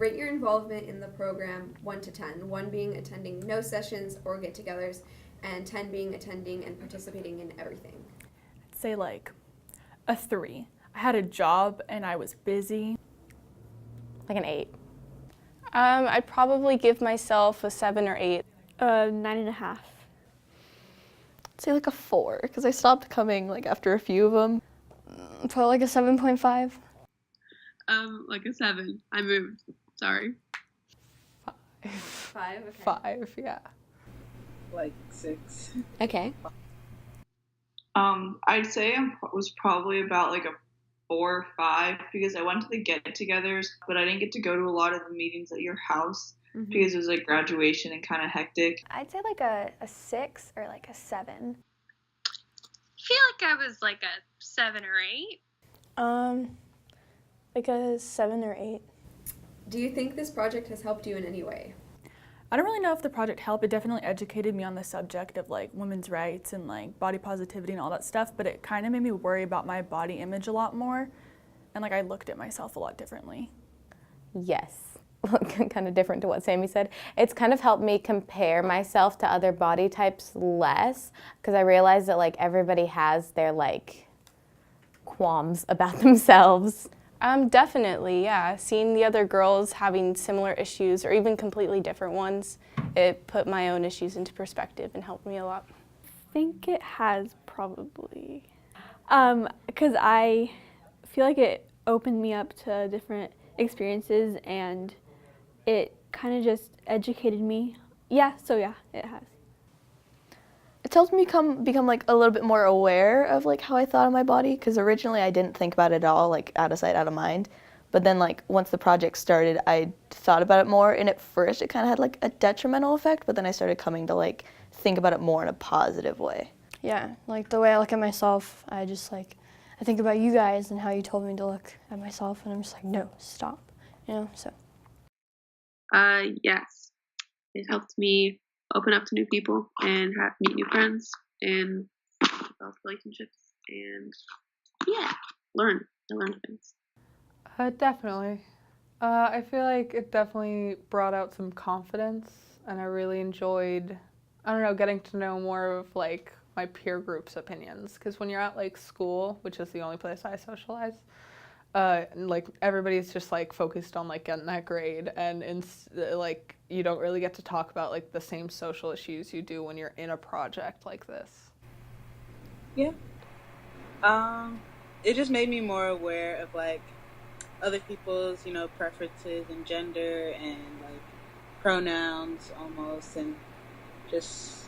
Rate your involvement in the program 1 to 10, 1 being attending no sessions or get-togethers, and 10 being attending and participating in everything. I'd say like a 3. I had a job and I was busy. Like an 8. I'd probably give myself a 7 or 8. 9.5. I'd say like a 4, because I stopped coming like after a few of them. Probably like a 7.5. Like a 7. I moved. Sorry. 5? Okay. 5, yeah. Like 6. Okay. I'd say I was probably about like a 4 or 5 because I went to the get-togethers, but I didn't get to go to a lot of the meetings at your house because it was like graduation and kind of hectic. I'd say like a 6 or like a 7. I feel like I was like a 7 or 8. Like a 7 or 8. Do you think this project has helped you in any way? I don't really know if the project helped. It definitely educated me on the subject of like women's rights and like body positivity and all that stuff, but it kind of made me worry about my body image a lot more, and like I looked at myself a lot differently. Yes. Kind of different to what Sammy said. It's kind of helped me compare myself to other body types less, because I realized that like everybody has their like qualms about themselves. Definitely, yeah. Seeing the other girls having similar issues or even completely different ones, it put my own issues into perspective and helped me a lot. I think it has probably. Because I feel like it opened me up to different experiences and it kind of just educated me. Yeah, so yeah, it has. It's helped me become like a little bit more aware of like how I thought of my body, because originally I didn't think about it at all, like out of sight, out of mind. But then like once the project started, I thought about it more, and at first it kind of had like a detrimental effect, but then I started coming to like think about it more in a positive way. Yeah, like the way I look at myself, I think about you guys and how you told me to look at myself, and I'm just like, no, stop, so. Yes. It helped me open up to new people and meet new friends and develop relationships and learn. I learned things. Definitely. I feel like it definitely brought out some confidence, and I really enjoyed, getting to know more of like my peer group's opinions. Because when you're at like school, which is the only place I socialize, like everybody's just like focused on like getting that grade, and like you don't really get to talk about like the same social issues you do when you're in a project like this. Yeah. It just made me more aware of like other people's, preferences and gender and like pronouns almost, and just,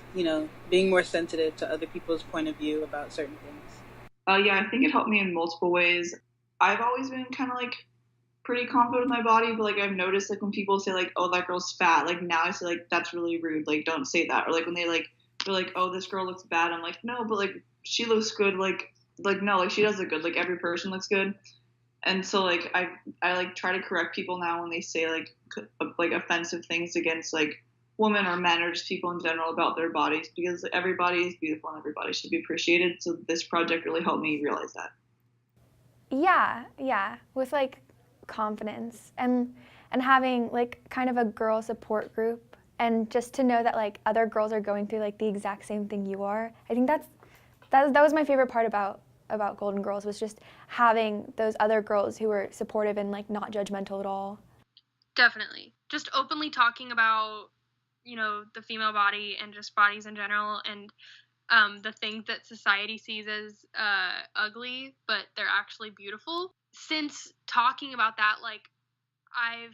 being more sensitive to other people's point of view about certain things. Yeah, I think it helped me in multiple ways. I've always been kind of like pretty confident with my body, but like I've noticed like when people say like, oh, that girl's fat, like now I say like that's really rude, like don't say that. Or like when they're like, oh, this girl looks bad, I'm like, no, but like she looks good, like no, like she does look good, like every person looks good. And so like I like try to correct people now when they say like offensive things against like women or men or just people in general about their bodies, because everybody is beautiful and everybody should be appreciated. So this project really helped me realize that. Yeah, with like confidence and having like kind of a girl support group, and just to know that like other girls are going through like the exact same thing you are. I think that was my favorite part about Golden Girls, was just having those other girls who were supportive and like not judgmental at all. Definitely. Just openly talking about, the female body and just bodies in general, and the things that society sees as ugly, but they're actually beautiful. Since talking about that, I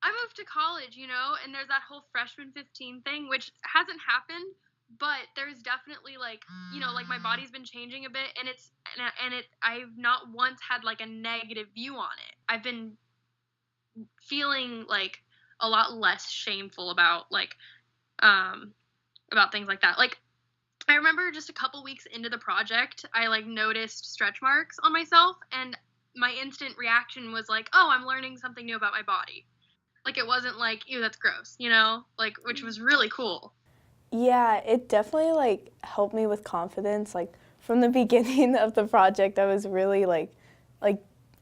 moved to college, and there's that whole freshman 15 thing, which hasn't happened, but there's definitely my body's been changing a bit, and I've not once had like a negative view on it. I've been feeling like a lot less shameful about things like that. Like, I remember just a couple weeks into the project, I noticed stretch marks on myself, and my instant reaction was like, oh, I'm learning something new about my body. Like, it wasn't like, ew, that's gross, which was really cool. Yeah, it definitely helped me with confidence. Like from the beginning of the project, I was really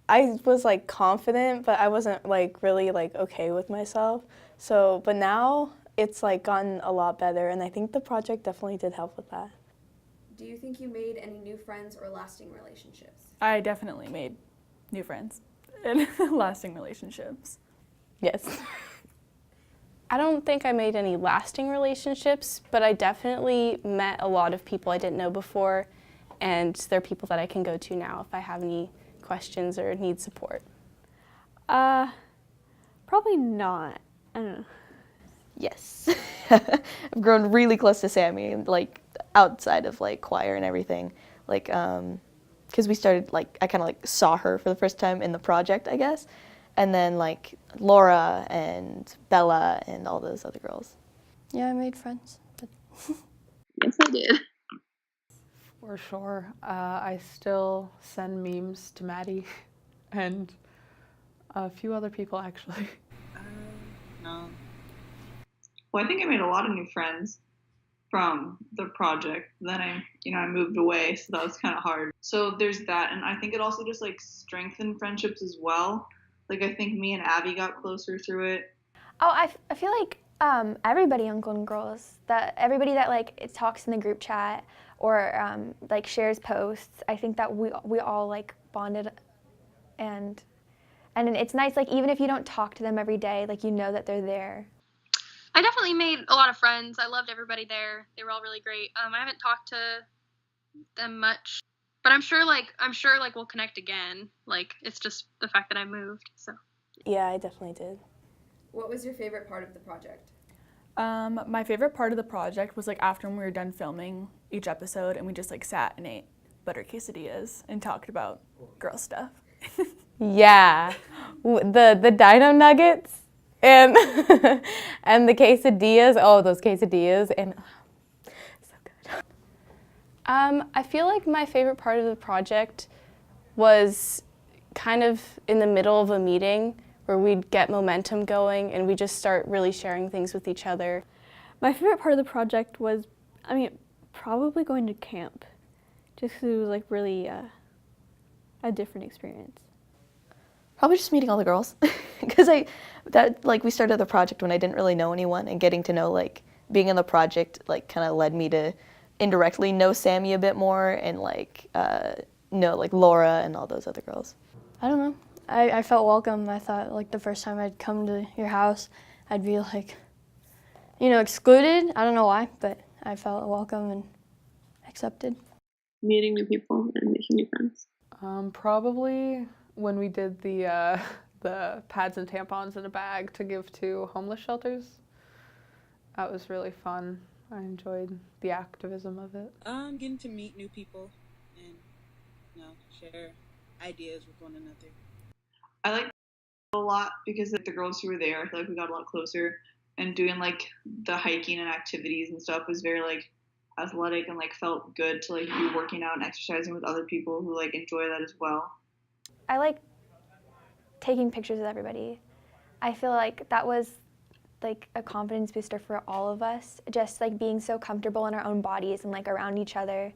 I was like confident, but I wasn't like really like okay with myself. So, but now it's like gotten a lot better, and I think the project definitely did help with that. Do you think you made any new friends or lasting relationships? I definitely made new friends and lasting relationships. Yes. I don't think I made any lasting relationships, but I definitely met a lot of people I didn't know before, and they're people that I can go to now if I have any questions or need support. Probably not. I don't know. Yes. I've grown really close to Sammy, like outside of like choir and everything. Like, because we started like, I kind of like saw her for the first time in the project, I guess. And then like Laura and Bella and all those other girls. Yeah, I made friends. But Yes, I did. For sure. I still send memes to Maddie and a few other people actually. No. Well, I think I made a lot of new friends from the project. Then I moved away, so that was kind of hard. So there's that, and I think it also just like strengthened friendships as well. Like I think me and Abby got closer through it. Oh, I feel like everybody on Golden Girls, that everybody that like talks in the group chat or like shares posts, I think that we all like bonded, and it's nice, like even if you don't talk to them every day, like you know that they're there. I definitely made a lot of friends. I loved everybody there. They were all really great. I haven't talked to them much, but I'm sure we'll connect again. Like it's just the fact that I moved. So Yeah, I definitely did. What was your favorite part of the project? My favorite part of the project was like after we were done filming each episode and we just like sat and ate butter quesadillas and talked about girl stuff. Yeah, the dino nuggets and and the quesadillas. Oh, those quesadillas and so good. I feel like my favorite part of the project was kind of in the middle of a meeting where we'd get momentum going and we just start really sharing things with each other. My favorite part of the project was, probably going to camp, just 'cause it was like really a different experience. Probably just meeting all the girls, because we started the project when I didn't really know anyone, and getting to know like being in the project like kind of led me to indirectly know Sammy a bit more and like know like Laura and all those other girls. I don't know. I felt welcome. I thought like the first time I'd come to your house, I'd be like, excluded. I don't know why, but I felt welcome and accepted. Meeting new people and making new friends. Probably when we did the pads and tampons in a bag to give to homeless shelters. That was really fun. I enjoyed the activism of it. Getting to meet new people and share ideas with one another. I liked it a lot because like the girls who were there, I feel like we got a lot closer, and doing like the hiking and activities and stuff was very like athletic and like felt good to like be working out and exercising with other people who like enjoy that as well. I like taking pictures with everybody. I feel like that was like a confidence booster for all of us, just like being so comfortable in our own bodies and like around each other.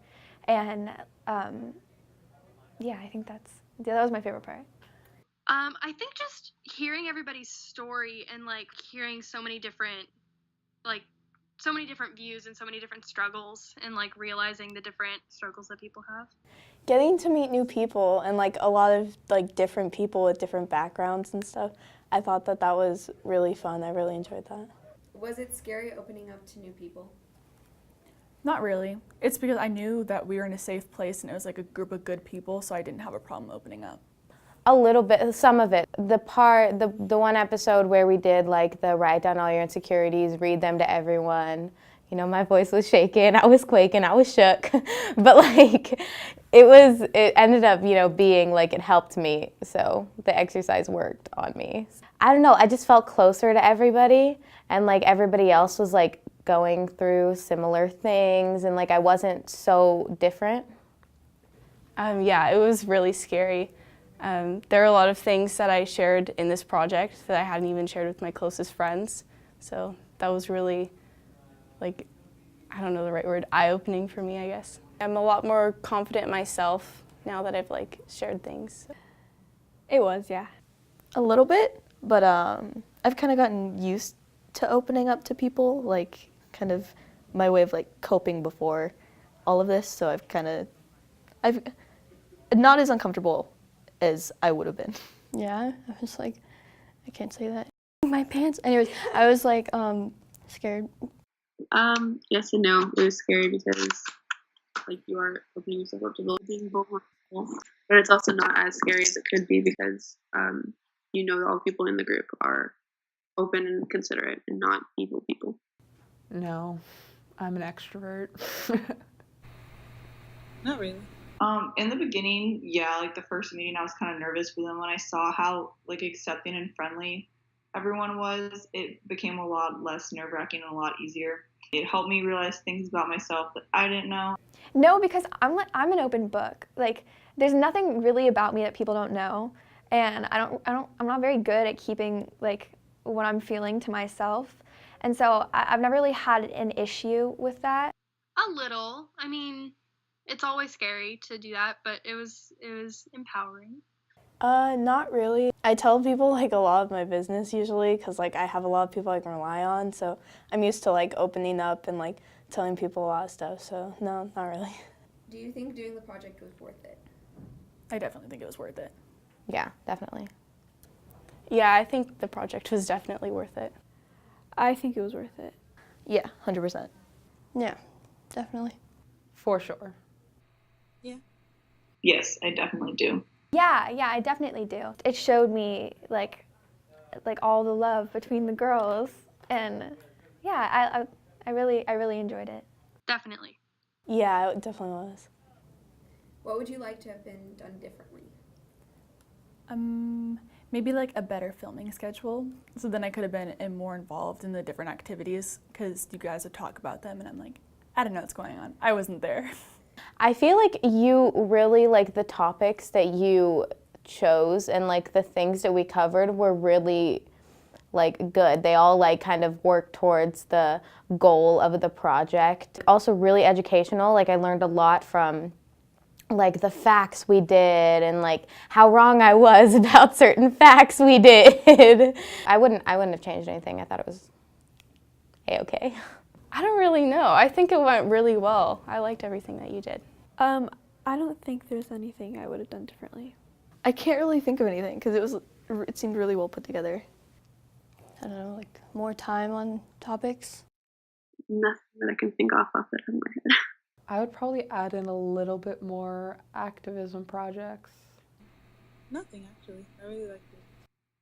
And I think that was my favorite part. I think just hearing everybody's story and like hearing so many different views and so many different struggles and like realizing the different struggles that people have. Getting to meet new people and like a lot of like different people with different backgrounds and stuff, I thought that was really fun. I really enjoyed that. Was it scary opening up to new people? Not really. It's because I knew that we were in a safe place and it was like a group of good people, so I didn't have a problem opening up. A little bit, some of it. The one episode where we did like the write down all your insecurities, read them to everyone. My voice was shaking, I was quaking, I was shook, but like it ended up, being like it helped me. So the exercise worked on me. I don't know, I just felt closer to everybody, and like everybody else was like going through similar things, and like I wasn't so different. Yeah, it was really scary. There are a lot of things that I shared in this project that I hadn't even shared with my closest friends. So that was really, like, I don't know the right word, eye-opening for me, I guess. I'm a lot more confident in myself now that I've, like, shared things. It was, yeah. A little bit, but I've kind of gotten used to opening up to people, like kind of my way of like coping before all of this. So I've not as uncomfortable as I would have been. Yeah, I was like, I can't say that. My pants. Anyways, I was like scared. Yes and no. It was scary because like you are opening yourself up to being vulnerable, but it's also not as scary as it could be because you know that all people in the group are open and considerate and not evil people. No, I'm an extrovert. Not really. In the beginning, yeah, like the first meeting, I was kind of nervous, but then when I saw how like accepting and friendly everyone was, it became a lot less nerve-wracking and a lot easier. It helped me realize things about myself that I didn't know. No, because I'm an open book. Like there's nothing really about me that people don't know, and I'm not very good at keeping like what I'm feeling to myself, and so I've never really had an issue with that. A little. I mean, it's always scary to do that, but it was empowering. Not really. I tell people like a lot of my business usually because like I have a lot of people I can rely on, so I'm used to like opening up and like telling people a lot of stuff, so no, not really. Do you think doing the project was worth it? I definitely think it was worth it. Yeah, definitely. Yeah, I think the project was definitely worth it. I think it was worth it. Yeah, 100%. Yeah, definitely. For sure. Yes, I definitely do. Yeah, I definitely do. It showed me like all the love between the girls, and yeah, I really enjoyed it. Definitely. Yeah, it definitely was. What would you like to have been done differently? Maybe like a better filming schedule, so then I could have been more involved in the different activities because you guys would talk about them and I'm like, I don't know what's going on. I wasn't there. I feel like you really like the topics that you chose and like the things that we covered were really like good. They all like kind of work towards the goal of the project. Also really educational. Like I learned a lot from like the facts we did and like how wrong I was about certain facts we did. I wouldn't have changed anything. I thought it was A-okay. I don't really know. I think it went really well. I liked everything that you did. I don't think there's anything I would have done differently. I can't really think of anything because it seemed really well put together. I don't know, like more time on topics. Nothing that I can think off the top of my head. I would probably add in a little bit more activism projects. Nothing actually. I really liked it.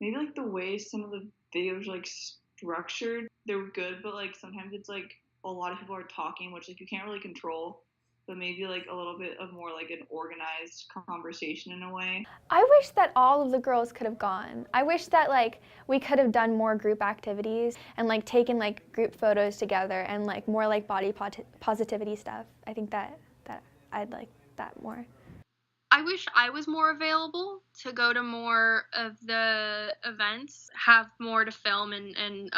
Maybe like the way some of the videos are like structured, they're good, but like sometimes it's like a lot of people are talking, which like you can't really control. But maybe like a little bit of more like an organized conversation in a way. I wish that all of the girls could have gone. I wish that like we could have done more group activities and like taken like group photos together and like more like body positivity stuff. I think that I'd like that more. I wish I was more available to go to more of the events, have more to film and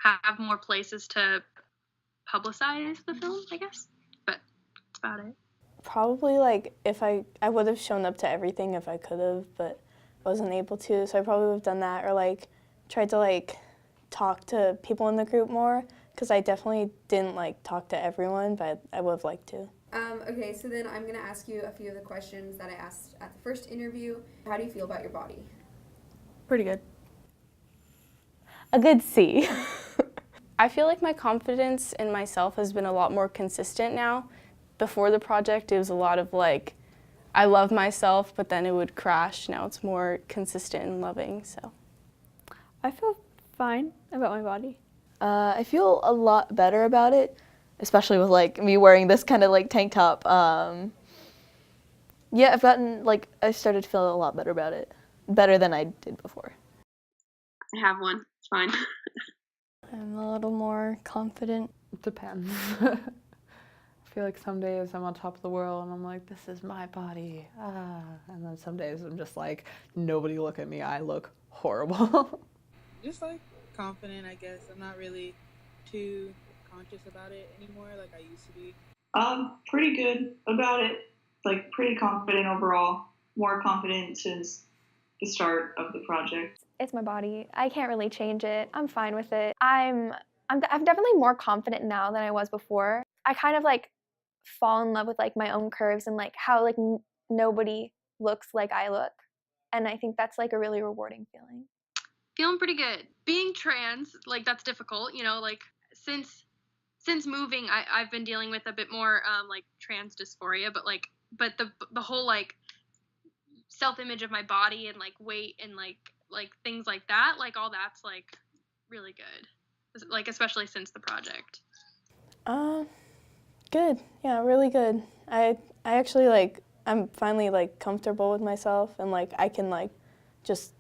have more places to publicize the film, I guess. But that's about it. Probably like if I would have shown up to everything if I could have, but wasn't able to, so I probably would have done that or like tried to like talk to people in the group more because I definitely didn't like talk to everyone, but I would have liked to. Okay, so then I'm going to ask you a few of the questions that I asked at the first interview. How do you feel about your body? Pretty good. A good C. I feel like my confidence in myself has been a lot more consistent now. Before the project, it was a lot of like, I love myself, but then it would crash. Now it's more consistent and loving, so. I feel fine about my body. I feel a lot better about it, especially with like me wearing this kind of like tank top. Yeah, I started to feel a lot better about it. Better than I did before. I have one. It's fine. I'm a little more confident. Depends. I feel like some days I'm on top of the world and I'm like, this is my body. And then some days I'm just like, nobody look at me. I look horrible. Just like confident, I guess. I'm not really too conscious about it anymore like I used to be. Pretty good about it. Like pretty confident overall. More confident since the start of the project? It's my body. I can't really change it. I'm fine with it. I'm definitely more confident now than I was before. I kind of like fall in love with like my own curves and like how like nobody looks like I look. And I think that's like a really rewarding feeling. Feeling pretty good. Being trans, like that's difficult, you know, like since moving I've been dealing with a bit more like trans dysphoria, but the whole like self-image of my body and like weight and like things like that, like all that's like really good, like especially since the project. Good. Yeah, really good. I actually like I'm finally like comfortable with myself and like I can like just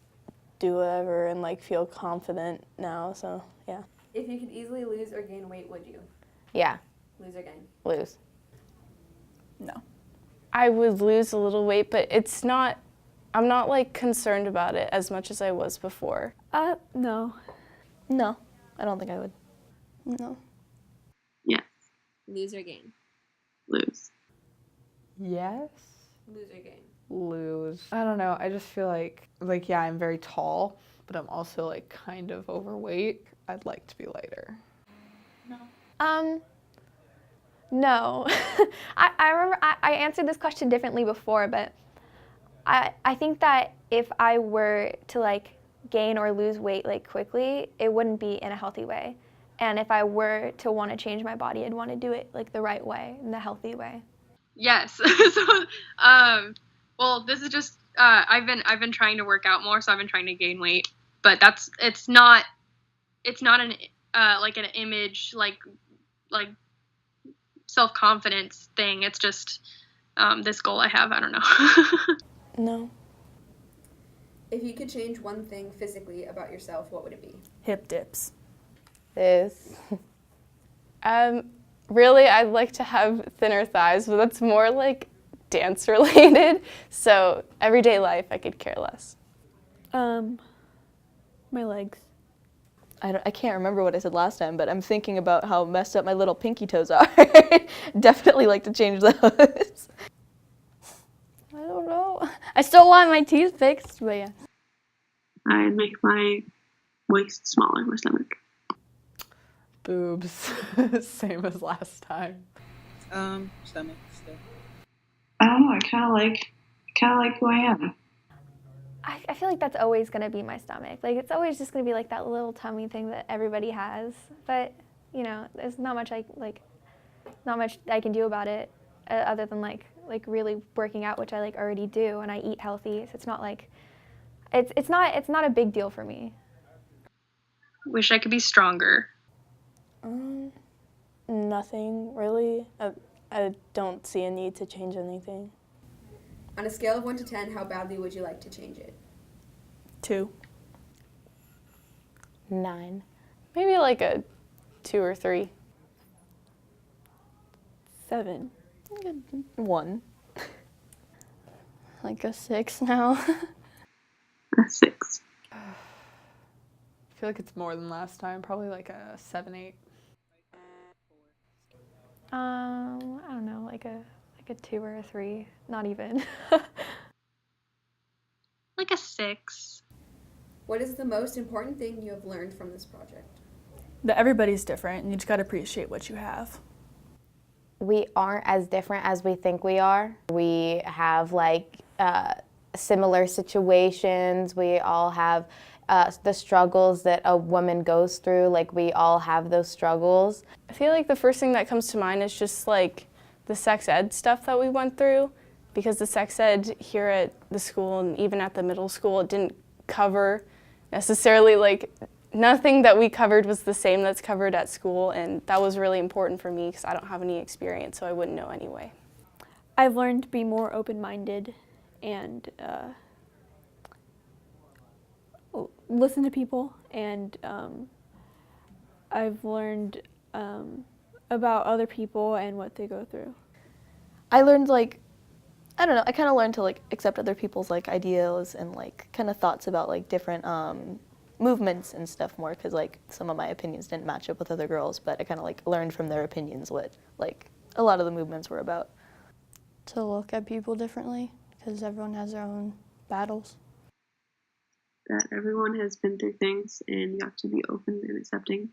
do whatever and like feel confident now. So yeah. If you could easily lose or gain weight, would you? Yeah, Lose or gain? lose. No. I would lose a little weight, but I'm not like concerned about it as much as I was before. No. No, I don't think I would. No. Yes. Lose or gain? Lose. Yes. Lose or gain? Lose. I don't know. I just feel like yeah, I'm very tall, but I'm also like kind of overweight. I'd like to be lighter. No. I remember I answered this question differently before, but I think that if I were to like gain or lose weight like quickly, it wouldn't be in a healthy way. And if I were to want to change my body, I'd want to do it like the right way, in the healthy way. Yes. So well, this is just I've been trying to work out more, so I've been trying to gain weight, but it's not an like an image like self-confidence thing. It's just this goal I have. I don't know. No. If you could change one thing physically about yourself, what would it be? Hip dips. This. Really, I'd like to have thinner thighs, but that's more like dance related. So everyday life, I could care less. My legs. I can't remember what I said last time, but I'm thinking about how messed up my little pinky toes are. Definitely like to change those. I don't know. I still want my teeth fixed, but yeah. I'd make my waist smaller, my stomach. Boobs. Same as last time. Stomach still. I don't know. I kind of like who I am. I feel like that's always going to be my stomach. Like, it's always just going to be like that little tummy thing that everybody has. But, you know, there's not much I can do about it other than like really working out, which I like already do, and I eat healthy. So it's not like it's not a big deal for me. Wish I could be stronger. Nothing really. I don't see a need to change anything. On a scale of 1 to 10, how badly would you like to change it? 2. 9. Maybe like a 2 or 3. 7. 1. Like a 6 now. A 6. I feel like it's more than last time. Probably like a 7, 8. I don't know, like a 2 or a 3. Not even. Like a 6. What is the most important thing you have learned from this project? That everybody's different, and you just gotta appreciate what you have. We aren't as different as we think we are. We have like similar situations. We all have the struggles that a woman goes through. Like, we all have those struggles. I feel like the first thing that comes to mind is just like the sex ed stuff that we went through, because the sex ed here at the school and even at the middle school, it didn't cover necessarily, like, nothing that we covered was the same that's covered at school, and that was really important for me because I don't have any experience, so I wouldn't know anyway. I've learned to be more open-minded and listen to people, and I've learned about other people and what they go through. I learned like, I don't know, I kind of learned to like accept other people's like ideals and like kind of thoughts about like different movements and stuff more, because like some of my opinions didn't match up with other girls, but I kind of like learned from their opinions what like a lot of the movements were about. To look at people differently, because everyone has their own battles. that everyone has been through things, and you have to be open and accepting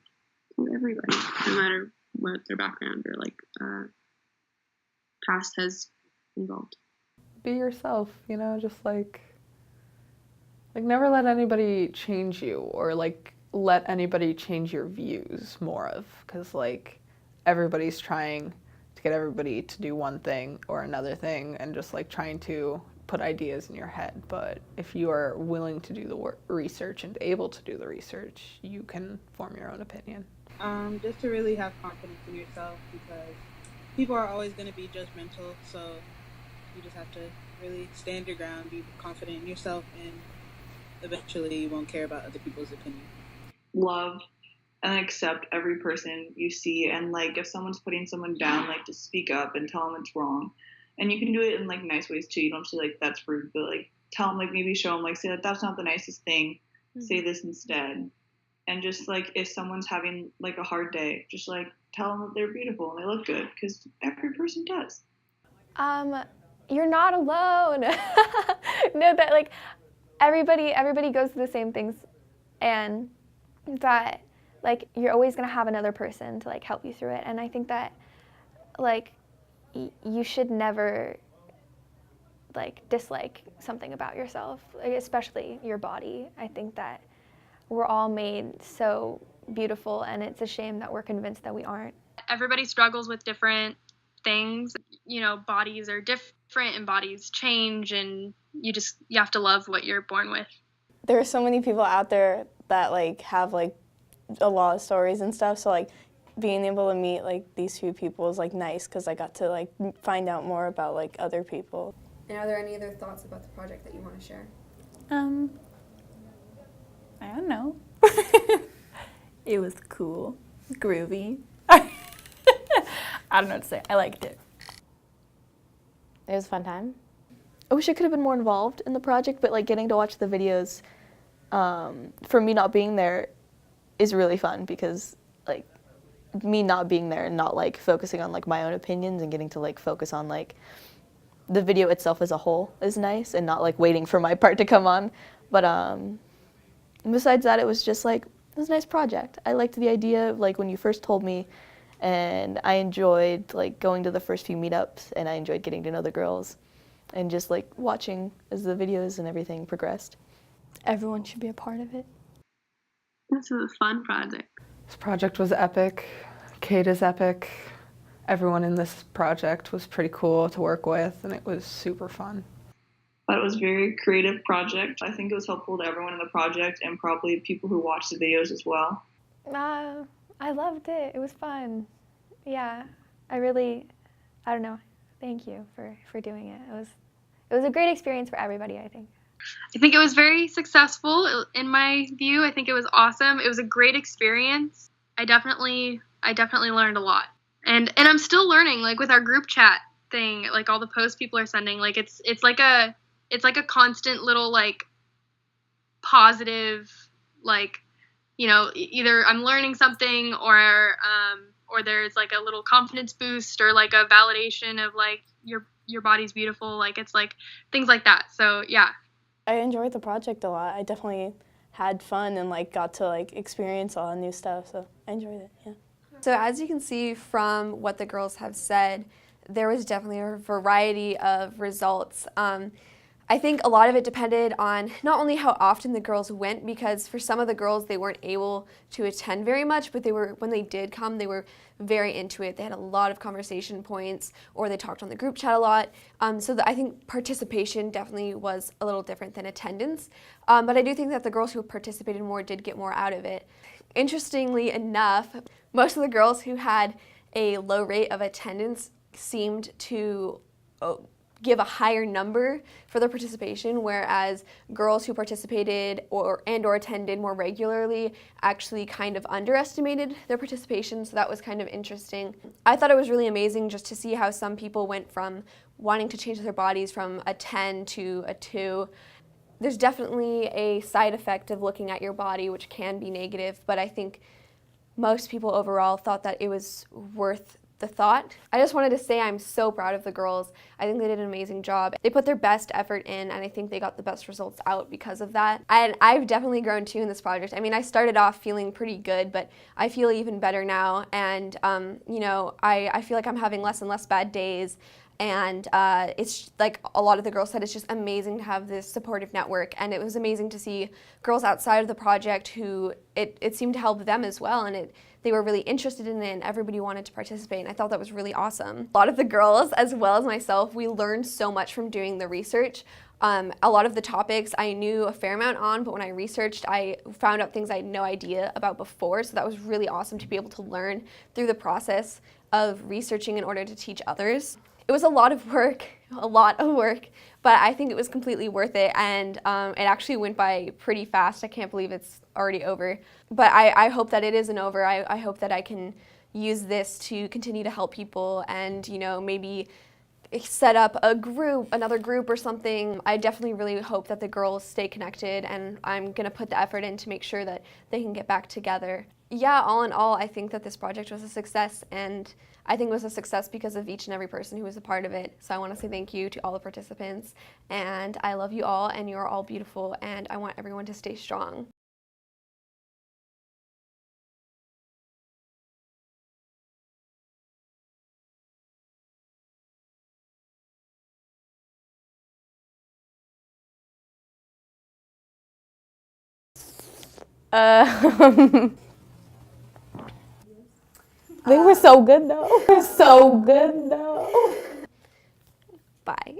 to everybody, no matter what their background or like past has involved. Be yourself, you know, just like never let anybody change you, or like let anybody change your views more of, because like everybody's trying to get everybody to do one thing or another thing, and just like trying to put ideas in your head. But if you are willing to do the research and able to do the research, you can form your own opinion. Just to really have confidence in yourself, because people are always going to be judgmental, so you just have to really stand your ground, be confident in yourself, and eventually you won't care about other people's opinion. Love and accept every person you see, and like if someone's putting someone down, like just speak up and tell them it's wrong. And you can do it in like nice ways too. You don't say like that's rude, but like tell them, like maybe show them, like say that that's not the nicest thing. Say this instead. And just like if someone's having like a hard day, just like tell them that they're beautiful and they look good, because every person does. You're not alone. Know that like everybody goes through the same things, and that like you're always gonna have another person to like help you through it. And I think that like you should never like dislike something about yourself, like, especially your body. I think that we're all made so beautiful, and it's a shame that we're convinced that we aren't. Everybody struggles with different things. You know, bodies are different and bodies change, and you have to love what you're born with. There are so many people out there that like have like a lot of stories and stuff, so like being able to meet like these few people is like nice, because I got to like find out more about like other people. And are there any other thoughts about the project that you want to share? I don't know. It was cool, groovy. I don't know what to say. I liked it. It was a fun time. I wish I could have been more involved in the project, but like getting to watch the videos for me not being there is really fun, because like me not being there and not like focusing on like my own opinions and getting to like focus on like the video itself as a whole is nice, and not like waiting for my part to come on. But besides that, it was just like, it was a nice project. I liked the idea of like when you first told me, and I enjoyed like going to the first few meetups, and I enjoyed getting to know the girls and just like watching as the videos and everything progressed. Everyone should be a part of it. This was a fun project. This project was epic. Kate is epic. Everyone in this project was pretty cool to work with, and it was super fun. But it was a very creative project. I think it was helpful to everyone in the project, and probably people who watched the videos as well. I loved it. It was fun. Yeah, I don't know. Thank you for doing it. It was a great experience for everybody, I think. I think it was very successful in my view. I think it was awesome. It was a great experience. I definitely learned a lot. And I'm still learning, like with our group chat thing, like all the posts people are sending, like it's like a constant little like positive, like, you know, either I'm learning something or there's like a little confidence boost, or like a validation of like your body's beautiful, like it's like things like that. So yeah. I enjoyed the project a lot. I definitely had fun and like got to like experience a lot of new stuff, so I enjoyed it, yeah. So as you can see from what the girls have said, there was definitely a variety of results. I think a lot of it depended on not only how often the girls went, because for some of the girls they weren't able to attend very much, but when they did come, they were very into it. They had a lot of conversation points, or they talked on the group chat a lot. So I think participation definitely was a little different than attendance. But I do think that the girls who participated more did get more out of it. Interestingly enough, most of the girls who had a low rate of attendance seemed to give a higher number for their participation, whereas girls who participated or attended more regularly actually kind of underestimated their participation, so that was kind of interesting. I thought it was really amazing just to see how some people went from wanting to change their bodies from a 10 to a 2. There's definitely a side effect of looking at your body, which can be negative, but I think most people overall thought that it was worth the thought. I just wanted to say I'm so proud of the girls. I think they did an amazing job. They put their best effort in, and I think they got the best results out because of that. And I've definitely grown too in this project. I mean, I started off feeling pretty good, but I feel even better now. And, you know, I feel like I'm having less and less bad days. And it's like a lot of the girls said, it's just amazing to have this supportive network. And it was amazing to see girls outside of the project who it seemed to help them as well. And they were really interested in it, and everybody wanted to participate, and I thought that was really awesome. A lot of the girls, as well as myself, we learned so much from doing the research. A lot of the topics I knew a fair amount on, but when I researched, I found out things I had no idea about before, so that was really awesome to be able to learn through the process of researching in order to teach others. It was a lot of work, but I think it was completely worth it, and it actually went by pretty fast. I can't believe it's already over. But I hope that it isn't over. I hope that I can use this to continue to help people and, you know, maybe set up a group, another group or something. I definitely really hope that the girls stay connected, and I'm going to put the effort in to make sure that they can get back together. Yeah, all in all, I think that this project was a success, and I think it was a success because of each and every person who was a part of it. So I want to say thank you to all the participants, and I love you all, and you're all beautiful, and I want everyone to stay strong. They were so good though. So good though. Bye.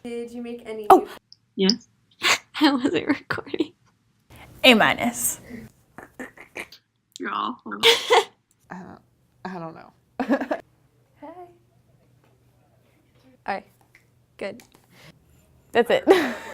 Did you make any? Yes. I wasn't recording. A minus. You're awful. I don't know. Hey. All right. Good. That's it.